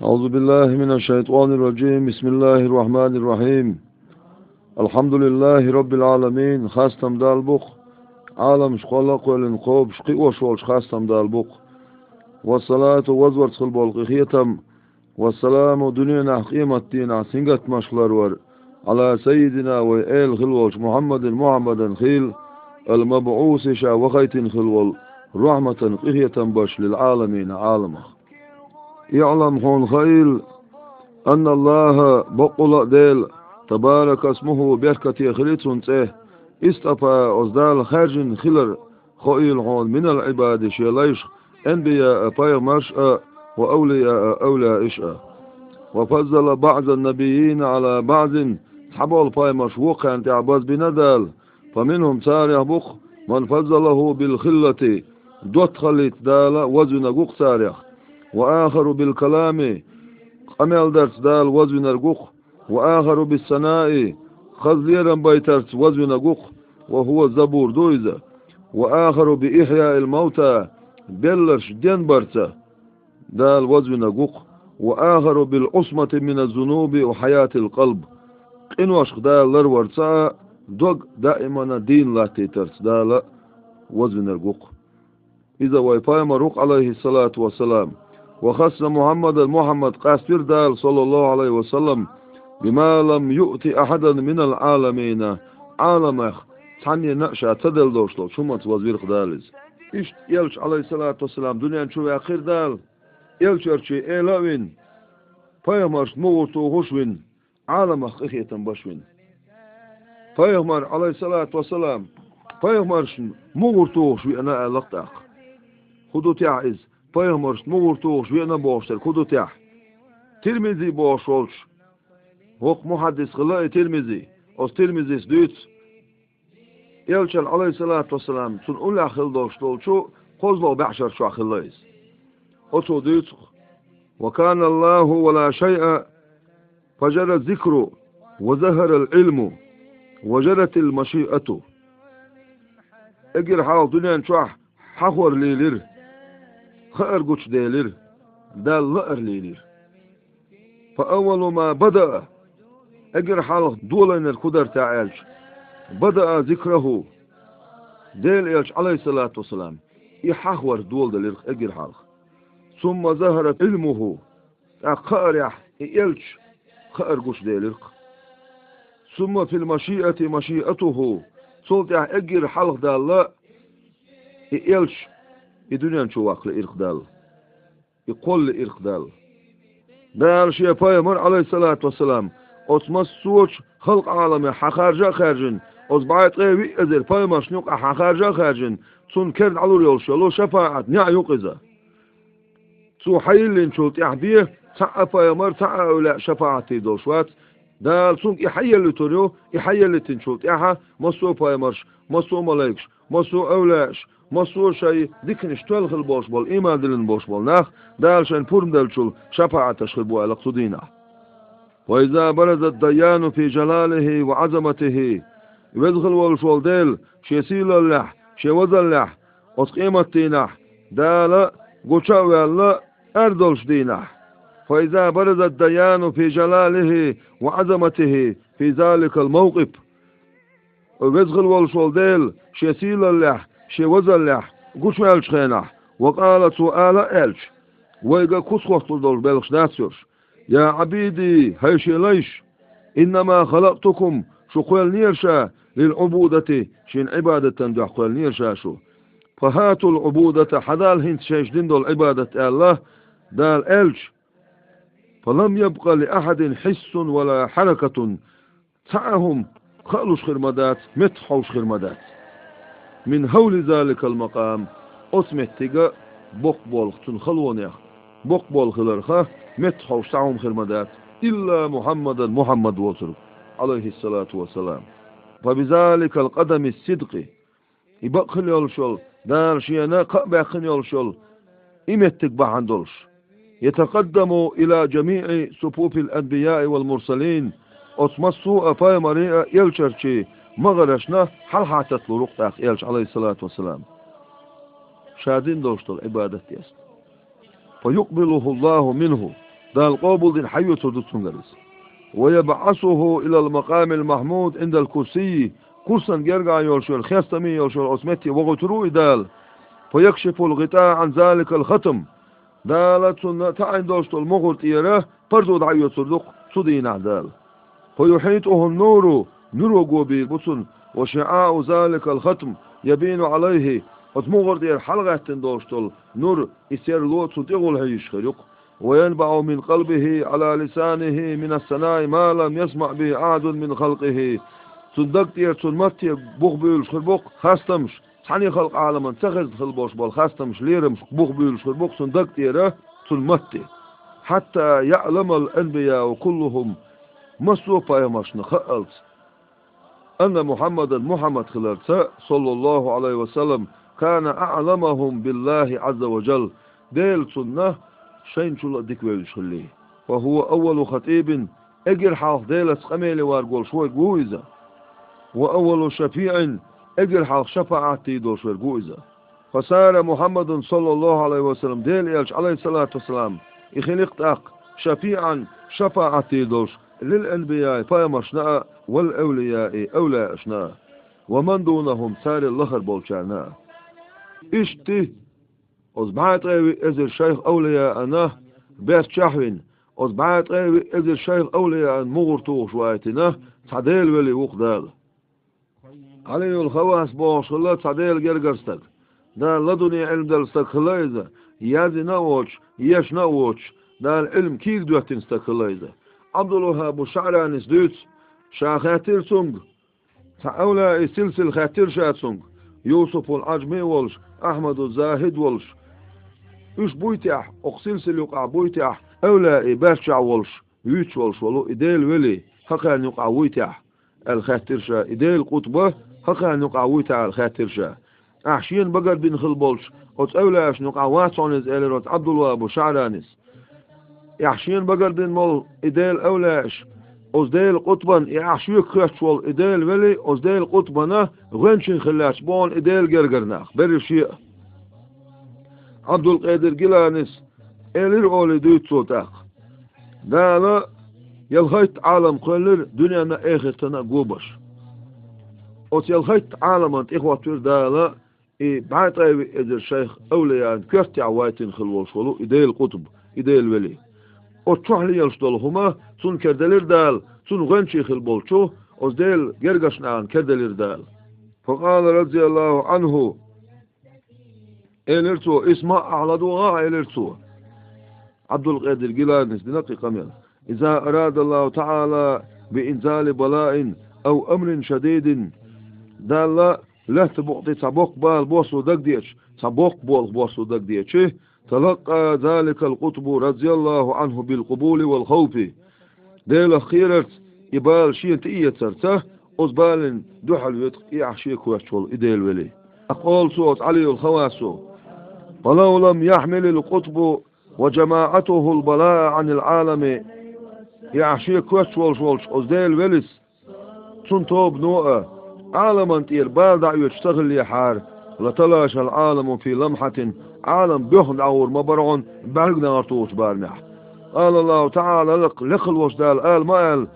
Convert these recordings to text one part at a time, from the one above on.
أعوذ بالله من الشيطان الرجيم. بسم الله الرحمن الرحيم. الحمد لله رب العالمين. خاستم دالبق عالم شخلق والنقوب شقي وشول خاستم دالبق والصلاة وزور خلبول قيتم والسلام دنيا قيمة دين سنجت مشلر ور على سيدنا وآل خلوش محمد خيل المبعوث شا وخيت خلول رحمة قية بش للعالمين عالمه. يعلم هون خيل أن الله بقول ديل تبارك اسمه بركة خليتون تيه استفى أصدال خارج خلر خيل هون من العباد شيليش أنبياء مرشأ وأولياء أولى إشأ وفضل بعض النبيين على بعض حبوا الفاي مشوق أن تعباز بندال فمنهم سارع بخ من فضله بالخلة دوت خليت دال وزن قوق سارع وآخر بالكلام أمل درس دال وزن القوق وآخر بالسناء خزيرا بيترس وزن قوق وهو الزبور دويزة وآخر بإحياء الموتى بلش دينبرتا دال وزن قوق وآخر بالعصمة من الذنوب وحياة القلب إنوش دال لرورتا دوغ دائما دين لا تيترس دال وزن القوق إذا ويفاي مروق عليه الصلاة والسلام وخص محمد قاسبر دال صلى الله عليه وسلم بما لم يؤتي أحدا من العالمين عالمه تعني نقشة تدل دوشلو شمت وزير خدالز إشت يلش عليه الصلاة والسلام دنيا نشوي أخير دال يلش أرشي إيلاوين فيهمرش موتو غشوين عالمه إخية بشوين فيهمر عليه الصلاة والسلام فيهمرش موتو غشوي أنا ألقتاق خدو تعيز فيهمرش موتو غشوي أنا بوشتر خدو تع ترمزي بوشولش هوق محدث خلاء ترمزي أو ترمزي سدوت يلشل عليه الصلاة والسلام تون أولا خل دوشتول شو قوزلو بعشر شو خلايز أتو دوت وكان الله ولا شيء فجر الذكر وظهر العلم وجرت المشيئة اجر حال دنيا نشوح حخور ليلر خير قوش ديلر دال لأر ليلر فأول ما بدأ اجر حال دولين القدر تعالج بدأ ذكره ديل إلش عليه الصلاة والسلام يحخور دول دلير اجر حال ثم ظهرت علمه أقارح إلش خير قوش ديلر ثم في المشيئة مشيئته صوت اجر حال دال إلش الدنيا نشوف أخل إرقدال يقول إرقدال دال شيء بايمر عليه الصلاة والسلام أتمس سوتش خلق عالم حخارجا خارجن أصبعت قوي أزر بايمر شنوق حخارجا خارجن تون كرد على اليولش لو شفاعة نع يقظة تو حيلين شلت يحبيه تع بايمر تع ولا شفاعتي دوشوات دال تون يحيل توريو يحيل تنشلت يها مسو بايمرش مسو ملاكش مسو أولاش مسو شيء ديكنش تلخل بوش بول إيمان دلن بوش بول ناخ دال شن بورم دلشل شفاعة تشخل بو على قصدينا وإذا برز الديان في جلاله وعظمته يدخل والشول ديل شيسيل اللح شي وزن لح وسقيمة تينح دال قوشاوي الله أردلش دينح فإذا برز الديان في جلاله وعظمته في ذلك الموقف ويدخل والشول ديل شيسيل اللح شي وزن لح قوش مالش خينح وقال سؤال إلش ويقى كسخوخت دول بلخش ناسيوش يا عبيدي هيشي ليش إنما خلقتكم شو قوال نيرشا للعبودة شين عبادة دع قوال نيرشا شو فهاتوا العبودة حدال هنت شيش دول عبادة الله دال إلش فلم يبقى لأحد حس ولا حركة تعهم خالوش خرمدات متحوش خرمدات من هول ذلك المقام أسمتك بقبول تنخلونيخ بقبول خلرخه متحوش تعهم خرمدات إلا محمد وصر عليه الصلاة والسلام فبذلك القدم الصدق يبقى يولشل دار شينا قبع يولشل إمتك بعندلش يتقدم إلى جميع صفوف الأنبياء والمرسلين أسمسوا أفاي مريء يلشرشي مغرشنا حل حاتت لرقتاق يلش عليه الصلاة والسلام شادين دوشتل عبادة يست فيقبله الله منه دال قابل دين حيو تردتون غرس ويبعثه إلى المقام المحمود عند الكرسي كرسا جرجع يولشول خيستمي يولشول عثمتي وغتروي دال فيكشف الغطاء عن ذلك الختم دالة تعين دوشت المغرط إيره برزود عيو صدق صدين عدال فيحيطه النور نور قوبي بطن وشعاع ذلك الختم يبين عليه وتمغرط إير حلقة دوشت نور يسير لوت صدقه الهيش خريق وينبع من قلبه على لسانه من السناء ما لم يسمع به أحد من خلقه صدقت إير صنمت بوخ بيولش خربوق خاستمش حني خلق عالما تخذ خلبوش بول خاستمش ليرمش بوخ بيولش خربوق صدقت إيره صنمت حتى يعلم الأنبياء كلهم مسوف يمشن خلت أن محمد خلرت صلى الله عليه وسلم كان أعلمهم بالله عز وجل ديل سنة شين شو ديك ويلش خليه وهو أول خطيب أجر حاف ديل سقميلي وارقول شوي قويزة وأول شفيع أجر حاف شفاعتي دول شوي قويزة فصار محمد صلى الله عليه وسلم ديل يلش عليه الصلاة والسلام يخلق أق شفيعا شفاعتي دوش للأنبياء فيمشنا والأولياء أولى أشنا ومن دونهم سار اللخر بولشانا اشتي أصبحت غير إذر شيخ أولياء أنا بيت شحوين أصبحت غير إذر شيخ أولياء مغرطوش وآيتنا تعديل ولي وقدال عليه الخواس بوش الله تعديل جرقرستك دا لدني علم دلستك خلايزة يازي نووش يش نووش دا العلم كيك دوحتين ستك خلايزة عبد الله أبو شعرانس دوت شا خاتر سنگ أولياء سلسل خاتر شات سنگ يوسف العجمي والش أحمد الزاهد والش إيش بويتح أقسلسل يقع بويتح أولى باشع والش يوتش والش ولو إديل ولي حقا يقع ويتح الخاترشة إديل قطبة حقا يقع ويتح الخاترشة أحشين بقر بن خلبولش أت أولى أش نقع واتسونز إليروت عبد الله أبو شعرانس أحشين بقر بن مول إديل أولى أش أزديل قطبا أحشيك خشول إديل ولي أزديل قطبنا غنشين خلاش بون إديل جرجرناخ برشيء عبد القادر جيلانس إلير أولي دوت صوتاق دانا يلخيت عالم قلر دنيانا آخرتنا قوبش أوت يلخيت عالما إخوة دانا بعد أيوي إذا الشيخ أوليان كرتي عوايتين خلوش ولو إديل قطب إديل ولي أوت شحلي يلشدلهما سن كردلير دال سن غنشي خلبولشو أزديل جرقشنان كردلير دال فقال رضي الله عنه إلرتو اسمع على دعاء إلرتو عبد القادر جيلاني دنقي قميل إذا أراد الله تعالى بإنزال بلاء أو أمر شديد دال لا تبقى تبوق بال بوسو دقديش تبوق بوسو دقديش تلقى ذلك القطب رضي الله عنه بالقبول والخوف ديل خيرت إبال شيء تئية سرته أزبال دحل يتق يعشيك ويشول إديل ولي أقول صوت علي الخواسو ولو لم يحمل القطب وجماعته البلاء عن العالم يعشيك ويشول شولش أزديل وليس تنتوب نوء عالما تير بالدع يشتغل يحار لتلاش العالم في لمحة عالم بيخن عور مبرعون بارقنا غرطوش بارنح قال الله تعالى لقل وشدال قال ما قال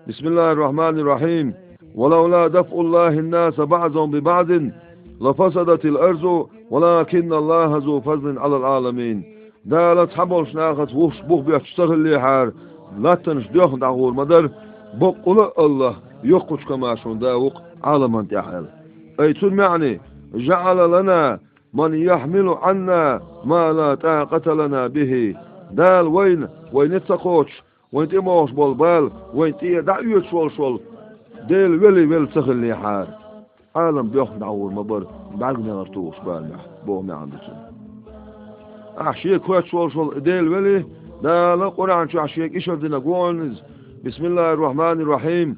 بسم الله الرحمن الرحيم ولولا دفع الله الناس بعضهم ببعض لفسدت الأرض ولكن الله ذو فضل على العالمين دالت حبولش ناخت وش بوخ بيشتغل ليحار لا تنش بيخن عور مدر بقول الله يقوش كماشون داوق عالما تحل أي تنمعني جعل لنا من يحمل عنا ما لا طاقة لنا به دال وين تقوش وين تموش بالبال وين تدعيت شول ديل ولي سخل لي حار عالم بياخد عور مبر بعدنا غرطوش بالنا بوهم عندسن أحشيك كويت شول ديل ولي دال قرآن شو أحشيك إيش بدنا قولنز بسم الله الرحمن الرحيم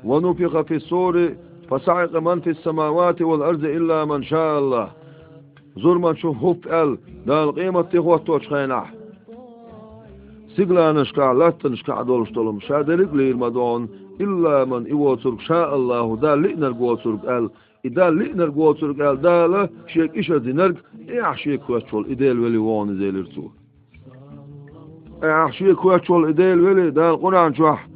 ونفخ في الصور فصعق من في السماوات والأرض إلا من شاء الله زور من شوف هوب ال دال قيمة تخوة توش خينح سيقلا نشكع لا تنشكع دولش دولم شادرق لير مدون إلا من إيواترك شاء الله دال لئنر قواترك ال إدال لئنر قواترك ال دال شيك إشا دينرق إيح شيك واتشول إدال ولي وان زيلرتو أحشي كواتشول إديل ولي دال قرآن شوح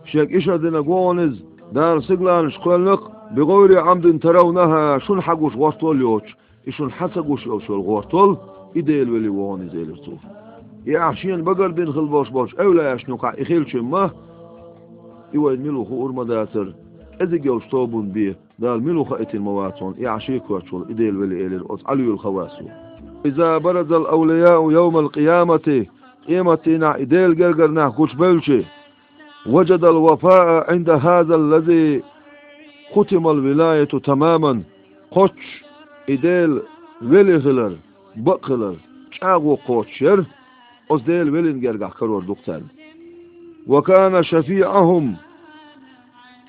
شيك إشادنا قوانز دال سيقلان شقلق بغير عمد ترونها شن حقوش غورتول يوش إشن حسقوش يوشول غورتول إديل ولي وانز إلرتوف يا أحشين بقر بين خلبوش بوش أولا يشنوقع إخيل شمه إيوه ملو خور مداتر إذا يوش طوبون بيه دال ملو خائت المواتون يعشي كواتشول إديل ولي إلر أوت عليو الخواسو إذا برز الأولياء يوم القيامة قيمتنا إديل جرجرنا كوش بلشي وجد الوفاء عند هذا الذي ختم الولاية تماما قوش إديل ولي غلر بقلر شاغو قوشير أصديل ولين جرجع كرور دكتان وكان شفيعهم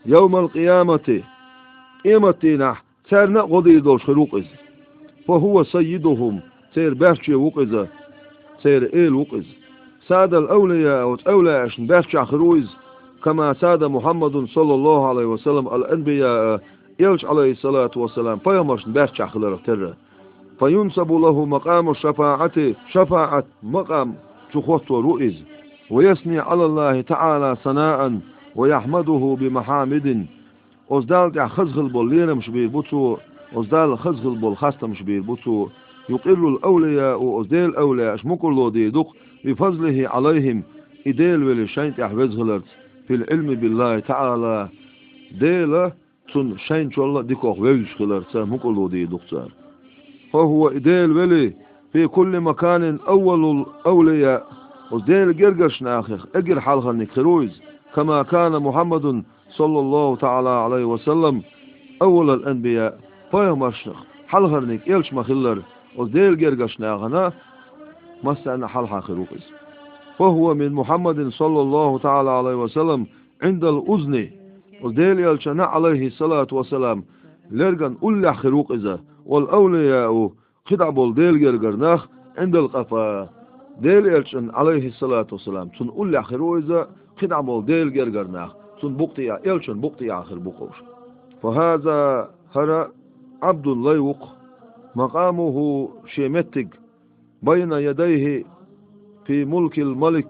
يوم القيامة قيمتنا سيرنا قضي دوش خلوقز فهو سيدهم سير باشي وقز سير إيل وقز ساد الأولياء والأولياء عشان باشي خرويز كما ساد محمد صلى الله عليه وسلم الأنبياء يلش عليه الصلاة والسلام فيمرش باشي خلر تره فينسب له مقام الشفاعة شفاعة مقام شخوت ورؤز ويثني على الله تعالى ثناء ويحمده بمحامد أصدال خزغل بولين مش بيربطوا أصدال خزغل بول خاصة مش بيربطوا يقر الأولياء وأصدال الأولياء شمكلو دي دق بفضله عليهم إديل ولشين تحوزغلت في العلم بالله تعالى ديلا تن شين شوالله ديكوخ ويشغلت مكلو دي دقتار فهو إديل ولي في كل مكان أول الأولياء أصدال جرجش ناخخ أجر حالها نكرويز كما كان محمد صلى الله تعالى عليه وسلم أول الأنبياء فيمرشنخ حلغرنك إلش مخلر أصدال جرجش ناخنا مسأنا حلها خروقز فهو من محمد صلى الله تعالى عليه وسلم عند الأذن أصدال يلشنا عليه الصلاة والسلام لرغن أولى خروقزة والأولياء خدع بولديل جرجرناخ عند القفا ديل يلشن عليه الصلاة والسلام تن أولى خروقزة خدع بولديل جرجرناخ تن بقطيع يلشن بقطيع آخر بقوش فهذا هرى عبد الليوق مقامه شيمتق بين يديه في ملك الملك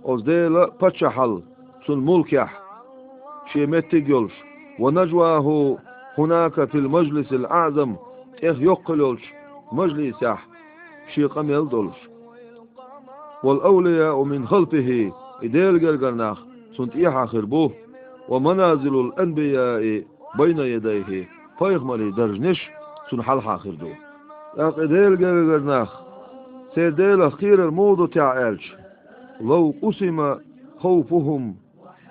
أصديل باتشحل تن ملكح شيمتق يلش ونجواه هناك في المجلس الأعظم يقللش مجلس يح شيقم يلدلش والأولياء من خلفه إديل جرجرناخ سنت إيحا خربوه ومنازل الأنبياء بين يديه فيغمري درجنش سن حلحا خردوه إديل جرجرناخ سيديل خير الموضة تعالش لو قسم خوفهم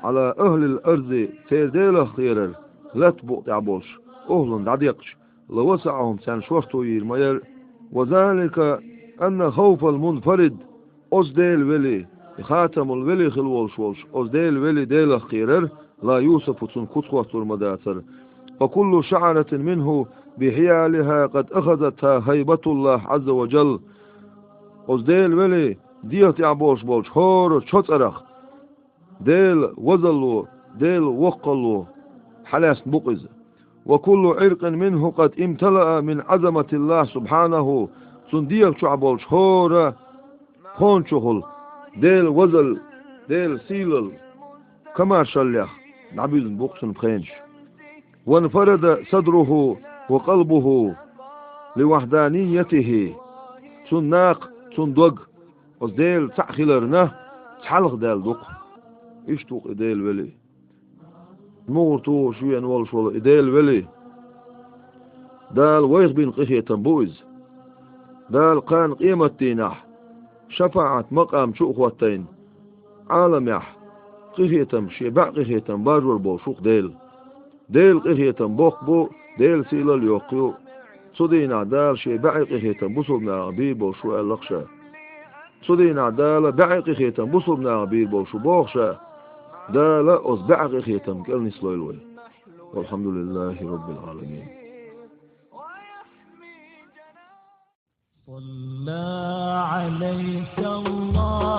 على أهل الأرض سيديل خير لا تبقى تعبوش أهل دعديقش لوسعهم سان شورتو يرمير وذلك أن خوف المنفرد أصديل ولي خاتم الولي خلوش والش أصديل ولي ديل خيرر لا يوسف تن كتخوة المداتر فكل شعرة منه بحيالها قد أخذتها هيبة الله عز وجل أصديل ولي ديت يعبوش بولش هور شطرخ ديل وزلو ديل وقلو حلاس بقز وكل عرق منه قد امتلأ من عظمة الله سبحانه سنديل شعبولش هور خون شغل ديل وزل ديل سيلل كما شليخ نعبيل بقسن بخينش وانفرد صدره وقلبه لوحدانيته سناق سندوق وزديل تأخيلرنا تحلق ديل دوق اشتوق ديل ولي مورتو شوية نوال شوال إديل ولي دال ويخ بين قخية تنبوز دال قان قيمة تينح شفاعة مقام شؤخوتين عالم يح قخية تمشي بع قخية تنباجور بو شوق ديل قخية تنبوخ بو ديل سيلا اليوقيو صدينا دال شي بع قخية تنبوصلنا غبيب بو شو اللقشة صدينا دال بع قخية تنبوصلنا غبيب بو شو بوخشة دال أصبع قخية تنبكلني سلويلوي والحمد لله رب العالمين صلى عليك الله